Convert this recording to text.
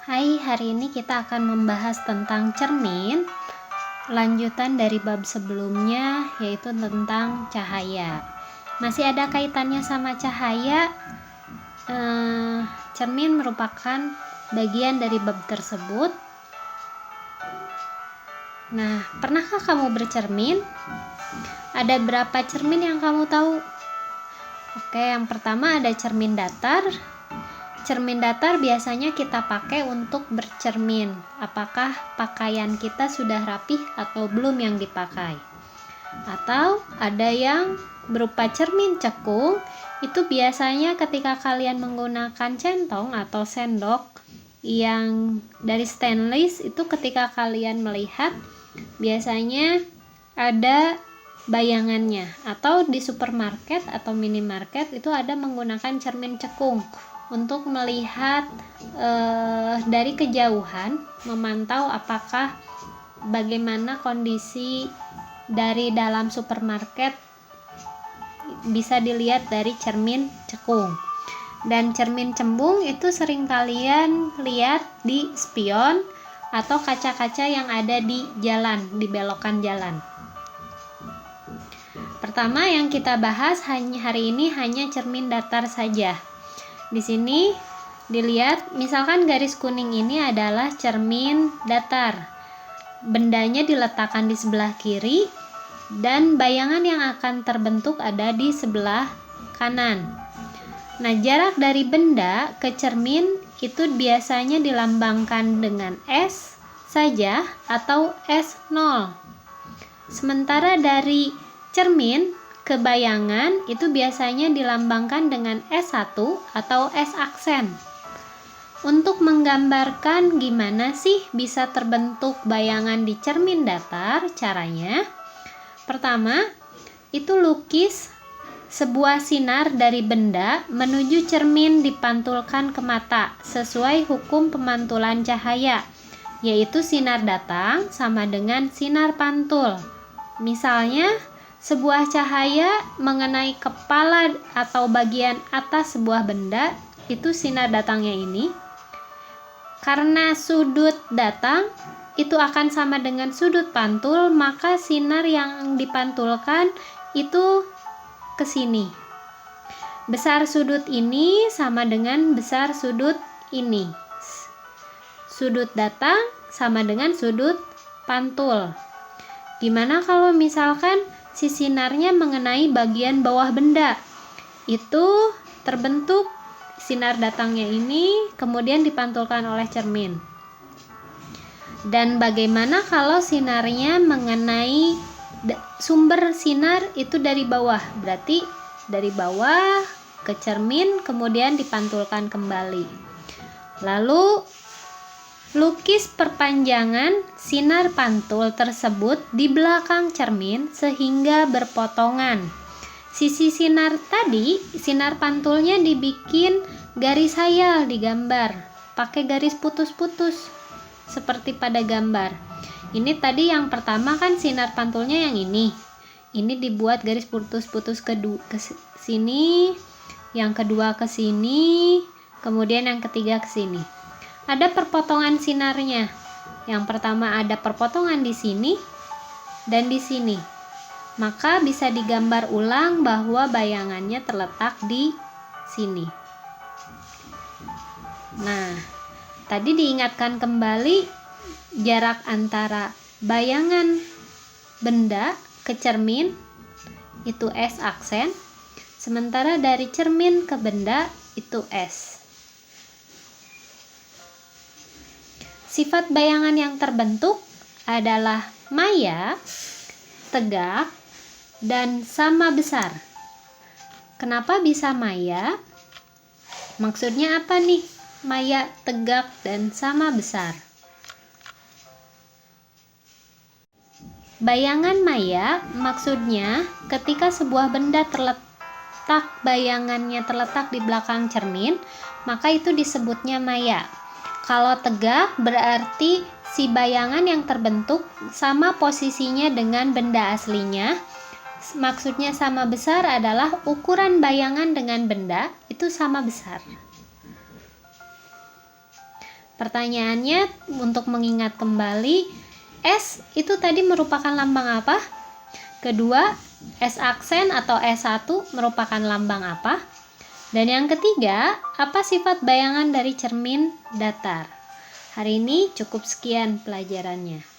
Hai, hari ini kita akan membahas tentang cermin, lanjutan dari bab sebelumnya, yaitu tentang cahaya. Masih ada kaitannya sama cahaya. Cermin merupakan bagian dari bab tersebut. Nah, pernahkah kamu bercermin? Ada berapa cermin yang kamu tahu? Oke, yang pertama ada cermin datar. Cermin datar biasanya kita pakai untuk bercermin apakah pakaian kita sudah rapih atau belum yang dipakai. Atau ada yang berupa cermin cekung, itu biasanya ketika kalian menggunakan centong atau sendok yang dari stainless, itu ketika kalian melihat biasanya ada bayangannya. Atau di supermarket atau minimarket itu ada menggunakan cermin cekung untuk melihat dari kejauhan, memantau apakah bagaimana kondisi dari dalam supermarket, bisa dilihat dari cermin cekung. Dan cermin cembung itu sering kalian lihat di spion atau kaca-kaca yang ada di jalan, di belokan jalan. Pertama yang kita bahas hari ini hanya cermin datar saja. Di sini dilihat, misalkan garis kuning ini adalah cermin datar. Bendanya diletakkan di sebelah kiri dan bayangan yang akan terbentuk ada di sebelah kanan. Nah, jarak dari benda ke cermin itu biasanya dilambangkan dengan S saja atau S0. Sementara dari cermin ke bayangan itu biasanya dilambangkan dengan S1 atau S aksen. Untuk menggambarkan gimana sih bisa terbentuk bayangan di cermin datar, caranya pertama itu lukis sebuah sinar dari benda menuju cermin dipantulkan ke mata sesuai hukum pemantulan cahaya, yaitu sinar datang sama dengan sinar pantul. Misalnya sebuah cahaya mengenai kepala atau bagian atas sebuah benda, itu sinar datangnya ini. Karena sudut datang itu akan sama dengan sudut pantul, maka sinar yang dipantulkan itu ke sini. Besar sudut ini sama dengan besar sudut ini. Sudut datang sama dengan sudut pantul. Gimana kalau misalkan si sinarnya mengenai bagian bawah benda? Itu terbentuk sinar datangnya ini kemudian dipantulkan oleh cermin. Dan bagaimana kalau sinarnya mengenai sumber sinar itu dari bawah? Berarti dari bawah ke cermin kemudian dipantulkan kembali. Lalu lukis perpanjangan sinar pantul tersebut di belakang cermin sehingga berpotongan. Sisi sinar tadi, sinar pantulnya dibikin garis hayal di gambar, pakai garis putus-putus seperti pada gambar. Ini tadi yang pertama kan sinar pantulnya yang ini. Ini dibuat garis putus-putus ke sini, yang kedua ke sini, kemudian yang ketiga ke sini. Ada perpotongan sinarnya. Yang pertama ada perpotongan di sini dan di sini. Maka bisa digambar ulang bahwa bayangannya terletak di sini. Nah, tadi diingatkan kembali jarak antara bayangan benda ke cermin itu S aksen, sementara dari cermin ke benda itu S. Sifat bayangan yang terbentuk adalah maya, tegak, dan sama besar. Kenapa bisa maya? Maksudnya apa nih? Maya, tegak, dan sama besar. Bayangan maya maksudnya ketika sebuah benda bayangannya terletak di belakang cermin, maka itu disebutnya maya. Kalau tegak berarti si bayangan yang terbentuk sama posisinya dengan benda aslinya. Maksudnya sama besar adalah ukuran bayangan dengan benda itu sama besar. Pertanyaannya untuk mengingat kembali, S itu tadi merupakan lambang apa? Kedua, S aksen atau S1 merupakan lambang apa? Dan yang ketiga, apa sifat bayangan dari cermin datar? Hari ini cukup sekian pelajarannya.